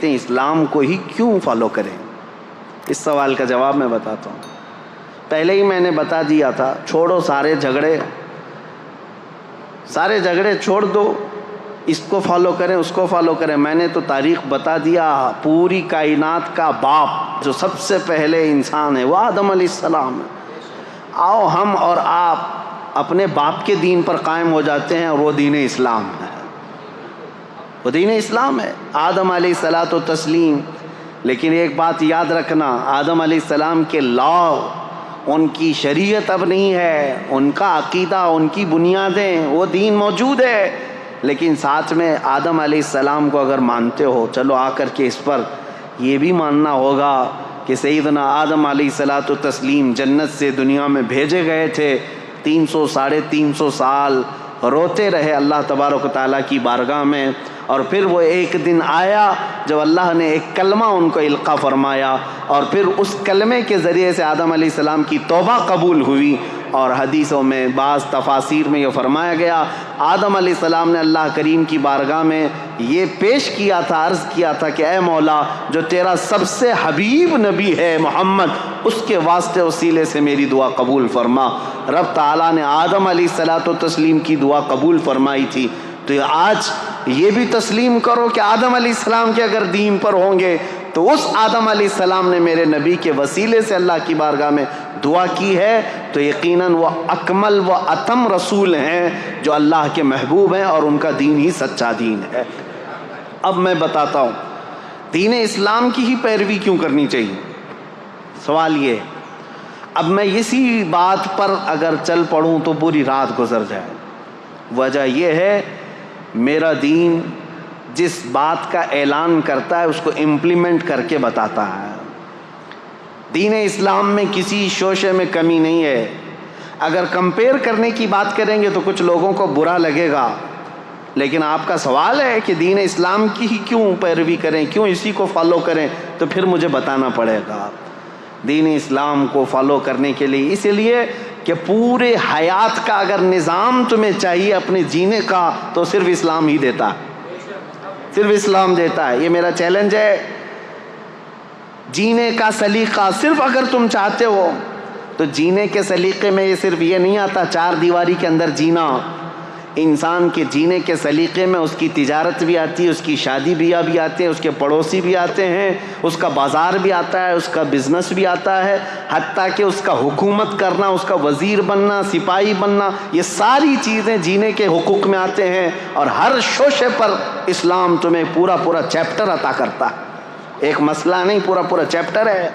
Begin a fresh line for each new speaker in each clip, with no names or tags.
کہتے ہیں اسلام کو ہی کیوں فالو کریں؟ اس سوال کا جواب میں بتاتا ہوں. پہلے ہی میں نے بتا دیا تھا، چھوڑو سارے جھگڑے چھوڑ دو، اس کو فالو کریں اس کو فالو کریں. میں نے تو تاریخ بتا دیا، پوری کائنات کا باپ جو سب سے پہلے انسان ہے وہ آدم علیہ السلام ہے. آؤ ہم اور آپ اپنے باپ کے دین پر قائم ہو جاتے ہیں، اور وہ دین اسلام ہے، وہ دین اسلام ہے. آدم علیہ الصلاۃ والتسلیم. لیکن ایک بات یاد رکھنا، آدم علیہ السلام کے لا، ان کی شریعت اب نہیں ہے، ان کا عقیدہ، ان کی بنیادیں، وہ دین موجود ہے. لیکن ساتھ میں آدم علیہ السلام کو اگر مانتے ہو، چلو آ کر کے اس پر یہ بھی ماننا ہوگا کہ سیدنا آدم علیہ الصلاۃ والتسلیم جنت سے دنیا میں بھیجے گئے تھے. 300 سال روتے رہے اللہ تبارک و تعالیٰ کی بارگاہ میں، اور پھر وہ ایک دن آیا جب اللہ نے ایک کلمہ ان کو القا فرمایا، اور پھر اس کلمے کے ذریعے سے آدم علیہ السلام کی توبہ قبول ہوئی. اور حدیثوں میں بعض تفاسیر میں یہ فرمایا گیا، آدم علیہ السلام نے اللہ کریم کی بارگاہ میں یہ پیش کیا تھا، عرض کیا تھا کہ اے مولا، جو تیرا سب سے حبیب نبی ہے محمد، اس کے واسطے وسیلے سے میری دعا قبول فرما. رب تعالیٰ نے آدم علیہ الصلاۃ والتسلیم کی دعا قبول فرمائی تھی. تو آج یہ بھی تسلیم کرو کہ آدم علیہ السلام کے اگر دین پر ہوں گے تو اس آدم علیہ السلام نے میرے نبی کے وسیلے سے اللہ کی بارگاہ میں دعا کی ہے، تو یقیناً وہ اکمل و اتم رسول ہیں جو اللہ کے محبوب ہیں، اور ان کا دین ہی سچا دین ہے. اب میں بتاتا ہوں دین اسلام کی ہی پیروی کیوں کرنی چاہیے. سوال یہ ہے، اب میں اسی بات پر اگر چل پڑوں تو پوری رات گزر جائے. وجہ یہ ہے، میرا دین جس بات کا اعلان کرتا ہے اس کو امپلیمنٹ کر کے بتاتا ہے. دین اسلام میں کسی شوشے میں کمی نہیں ہے. اگر کمپیئر کرنے کی بات کریں گے تو کچھ لوگوں کو برا لگے گا، لیکن آپ کا سوال ہے کہ دین اسلام کی ہی کیوں پیروی کریں، کیوں اسی کو فالو کریں، تو پھر مجھے بتانا پڑے گا. دین اسلام کو فالو کرنے کے لیے اس لیے کہ پورے حیات کا اگر نظام تمہیں چاہیے اپنے جینے کا تو صرف اسلام ہی دیتا ہے، صرف اسلام دیتا ہے. یہ میرا چیلنج ہے. جینے کا سلیقہ صرف اگر تم چاہتے ہو تو جینے کے سلیقے میں یہ صرف یہ نہیں آتا چار دیواری کے اندر جینا. انسان کے جینے کے سلیقے میں اس کی تجارت بھی آتی ہے، اس کی شادی بیاہ بھی آتے ہیں، اس کے پڑوسی بھی آتے ہیں، اس کا بازار بھی آتا ہے، اس کا بزنس بھی آتا ہے، حتیٰ کہ اس کا حکومت کرنا، اس کا وزیر بننا، سپاہی بننا، یہ ساری چیزیں جینے کے حقوق میں آتے ہیں. اور ہر شوشے پر اسلام تمہیں پورا چیپٹر عطا کرتا ہے. ایک مسئلہ نہیں، پورا چیپٹر ہے.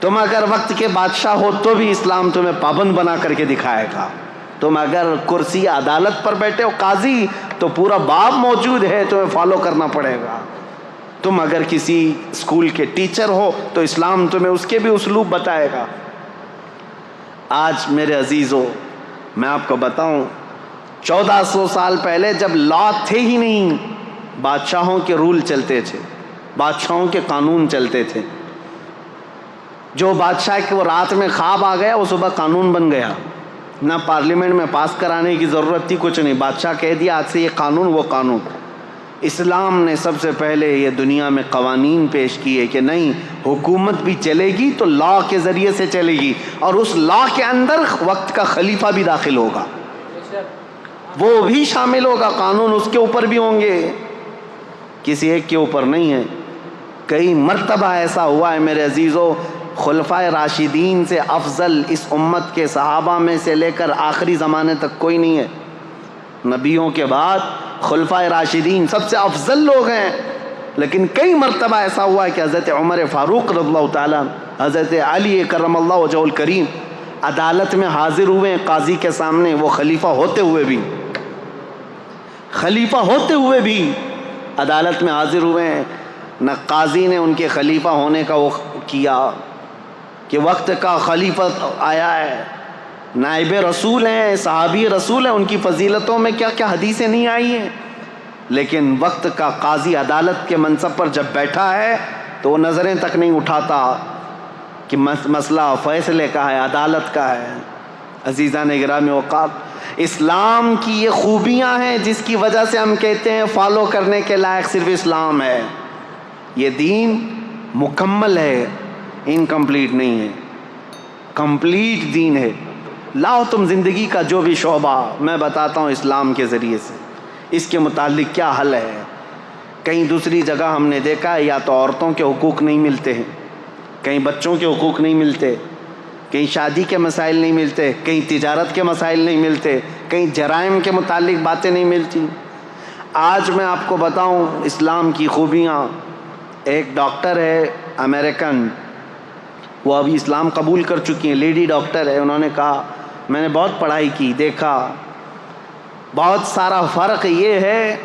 تم اگر وقت کے بادشاہ ہو تو بھی اسلام تمہیں پابند بنا کر کے دکھائے گا. تم اگر کرسی عدالت پر بیٹھے ہو قاضی تو پورا باب موجود ہے، تمہیں فالو کرنا پڑے گا. تم اگر کسی اسکول کے ٹیچر ہو تو اسلام تمہیں اس کے بھی اسلوب بتائے گا. آج میرے عزیزو میں آپ کو بتاؤں، 1400 سال پہلے جب لا تھے ہی نہیں، بادشاہوں کے رول چلتے تھے، بادشاہوں کے قانون چلتے تھے. جو بادشاہ کے وہ رات میں خواب آ گیا وہ صبح قانون بن گیا. نہ پارلیمنٹ میں پاس کرانے کی ضرورت تھی، کچھ نہیں، بادشاہ کہہ دیا آج سے یہ قانون وہ قانون. اسلام نے سب سے پہلے یہ دنیا میں قوانین پیش کیے کہ نہیں، حکومت بھی چلے گی تو لا کے ذریعے سے چلے گی، اور اس لا کے اندر وقت کا خلیفہ بھی داخل ہوگا، وہ بھی شامل ہوگا، قانون اس کے اوپر بھی ہوں گے، کسی ایک کے اوپر نہیں ہے. کئی مرتبہ ایسا ہوا ہے میرے عزیزو، خلفائے راشدین سے افضل اس امت کے صحابہ میں سے لے کر آخری زمانے تک کوئی نہیں ہے. نبیوں کے بعد خلفائے راشدین سب سے افضل لوگ ہیں. لیکن کئی مرتبہ ایسا ہوا ہے کہ حضرت عمر فاروق رضی اللہ تعالیٰ، حضرت علی کرم اللہ وجہہ الکریم عدالت میں حاضر ہوئے قاضی کے سامنے، وہ خلیفہ ہوتے ہوئے بھی عدالت میں حاضر ہوئے ہیں. نہ قاضی نے ان کے خلیفہ ہونے کا وہ کیا کہ وقت کا خلیفہ آیا ہے، نائب رسول ہیں، صحابی رسول ہیں، ان کی فضیلتوں میں کیا کیا حدیثیں نہیں آئی ہیں. لیکن وقت کا قاضی عدالت کے منصب پر جب بیٹھا ہے تو وہ نظریں تک نہیں اٹھاتا کہ مسئلہ فیصلے کا ہے، عدالت کا ہے. عزیزان گرامی اوقات، اسلام کی یہ خوبیاں ہیں جس کی وجہ سے ہم کہتے ہیں فالو کرنے کے لائق صرف اسلام ہے. یہ دین مکمل ہے، انکمپلیٹ نہیں ہے، کمپلیٹ دین ہے۔ لاؤ تم زندگی کا جو بھی شعبہ، میں بتاتا ہوں اسلام کے ذریعے سے اس کے متعلق کیا حل ہے۔ کہیں دوسری جگہ ہم نے دیکھا ہے یا تو عورتوں کے حقوق نہیں ملتے ہیں، کہیں بچوں کے حقوق نہیں ملتے، کہیں شادی کے مسائل نہیں ملتے، کہیں تجارت کے مسائل نہیں ملتے، کہیں جرائم کے متعلق باتیں نہیں ملتی۔ آج میں آپ کو بتاؤں اسلام کی خوبیاں۔ ایک ڈاکٹر ہے امریکن، وہ ابھی اسلام قبول کر چکی ہیں، لیڈی ڈاکٹر ہے۔ انہوں نے کہا میں نے بہت پڑھائی کی، دیکھا بہت سارا فرق یہ ہے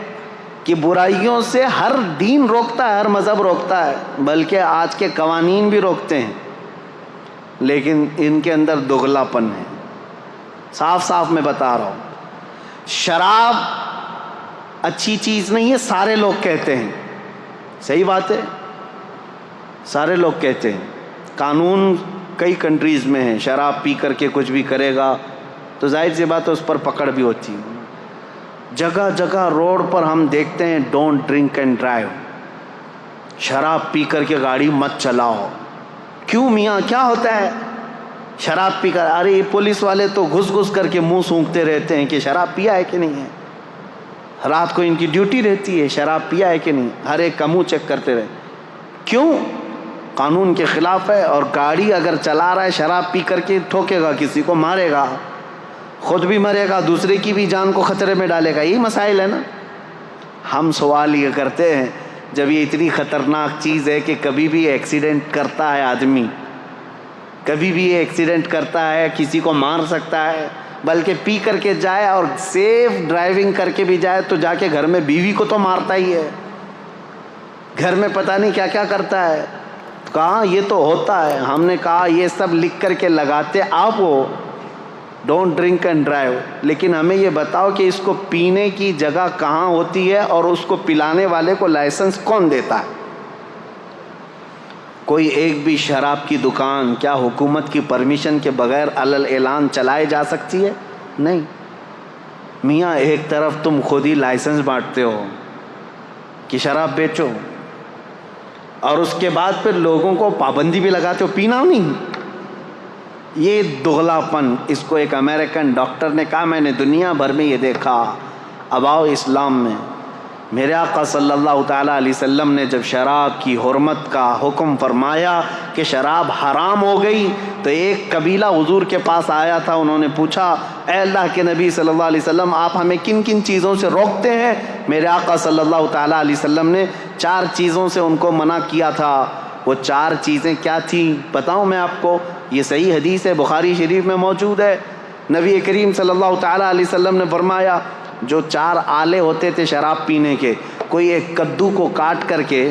کہ برائیوں سے ہر دین روکتا ہے، ہر مذہب روکتا ہے، بلکہ آج کے قوانین بھی روکتے ہیں، لیکن ان کے اندر دگلا پن ہے۔ صاف صاف میں بتا رہا ہوں، شراب اچھی چیز نہیں ہے، سارے لوگ کہتے ہیں، صحیح بات ہے، سارے لوگ کہتے ہیں۔ قانون کئی کنٹریز میں ہے، شراب پی کر کے کچھ بھی کرے گا تو ظاہر سی بات ہے اس پر پکڑ بھی ہوتی ہے۔ جگہ جگہ روڈ پر ہم دیکھتے ہیں ڈونٹ ڈرنک اینڈ ڈرائیو، شراب پی کر کے گاڑی مت چلاؤ۔ کیوں میاں کیا ہوتا ہے؟ شراب پی کر، ارے یہ پولیس والے تو گھس گھس کر کے منہ سونکھتے رہتے ہیں کہ شراب پیا ہے کہ نہیں ہے، رات کو ان کی ڈیوٹی رہتی ہے شراب پیا ہے کہ نہیں، ہر ایک کا منہ چیک کرتے رہے۔ کیوں؟ قانون کے خلاف ہے، اور گاڑی اگر چلا رہا ہے شراب پی کر کے ٹھوکے گا، کسی کو مارے گا، خود بھی مرے گا، دوسرے کی بھی جان کو خطرے میں ڈالے گا۔ یہی مسائل ہے نا۔ ہم سوال یہ کرتے ہیں جب یہ اتنی خطرناک چیز ہے کہ کبھی بھی ایکسیڈنٹ کرتا ہے آدمی، کبھی بھی ایکسیڈنٹ کرتا ہے، کسی کو مار سکتا ہے، بلکہ پی کر کے جائے اور سیف ڈرائیونگ کر کے بھی جائے تو جا کے گھر میں بیوی کو تو مارتا ہی ہے، گھر میں پتہ نہیں کیا کیا کرتا ہے۔ کہاں یہ تو ہوتا ہے۔ ہم نے کہا یہ سب لکھ کر کے لگاتے آپ ہو، ڈونٹ ڈرنک اینڈ ڈرائیو، لیکن ہمیں یہ بتاؤ کہ اس کو پینے کی جگہ کہاں ہوتی ہے اور اس کو پلانے والے کو لائسنس کون دیتا ہے؟ کوئی ایک بھی شراب کی دکان کیا حکومت کی پرمیشن کے بغیر علل اعلان چلائے جا سکتی ہے؟ نہیں میاں، ایک طرف تم خود ہی لائسنس بانٹتے ہو کہ شراب بیچو، اور اس کے بعد پھر لوگوں کو پابندی بھی لگاتے ہو پینا نہیں۔ یہ دغلا پن، اس کو ایک امریکن ڈاکٹر نے کہا میں نے دنیا بھر میں یہ دیکھا، اب آؤ اسلام میں۔ میرے آقا صلی اللہ تعالیٰ علیہ وسلم نے جب شراب کی حرمت کا حکم فرمایا کہ شراب حرام ہو گئی تو ایک قبیلہ حضور کے پاس آیا تھا، انہوں نے پوچھا اے اللہ کے نبی صلی اللہ علیہ وسلم آپ ہمیں کن کن چیزوں سے روکتے ہیں؟ میرے آقا صلی اللہ تعالیٰ علیہ وسلم نے 4 چیزوں سے ان کو منع کیا تھا۔ وہ 4 چیزیں کیا تھیں بتاؤں میں آپ کو؟ یہ صحیح حدیث ہے، بخاری شریف میں موجود ہے۔ نبی کریم صلی اللہ تعالیٰ علیہ وسلم نے فرمایا جو 4 آلے ہوتے تھے شراب پینے کے، کوئی ایک کدو کو کاٹ کر کے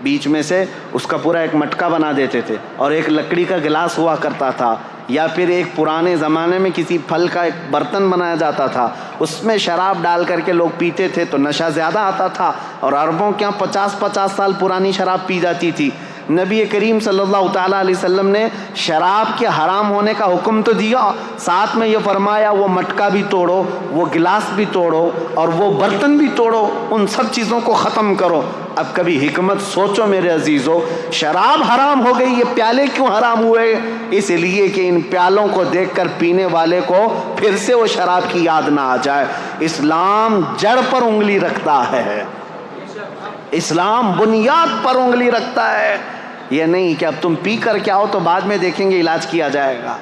بیچ میں سے اس کا پورا ایک مٹکا بنا دیتے تھے، اور ایک لکڑی کا گلاس ہوا کرتا تھا، یا پھر ایک پرانے زمانے میں کسی پھل کا ایک برتن بنایا جاتا تھا، اس میں شراب ڈال کر کے لوگ پیتے تھے تو نشہ زیادہ آتا تھا، اور عربوں کے یہاں 50 سال پرانی شراب پی جاتی تھی۔ نبی کریم صلی اللہ تعالیٰ علیہ وسلم نے شراب کے حرام ہونے کا حکم تو دیا، ساتھ میں یہ فرمایا وہ مٹکا بھی توڑو، وہ گلاس بھی توڑو، اور وہ برتن بھی توڑو، ان سب چیزوں کو ختم کرو۔ اب کبھی حکمت سوچو میرے عزیزو، شراب حرام ہو گئی، یہ پیالے کیوں حرام ہوئے؟ اس لیے کہ ان پیالوں کو دیکھ کر پینے والے کو پھر سے وہ شراب کی یاد نہ آ جائے۔ اسلام جڑ پر انگلی رکھتا ہے، اسلام بنیاد پر انگلی رکھتا ہے، یہ نہیں کہ اب تم پی کر کے آؤ تو بعد میں دیکھیں گے علاج کیا جائے گا۔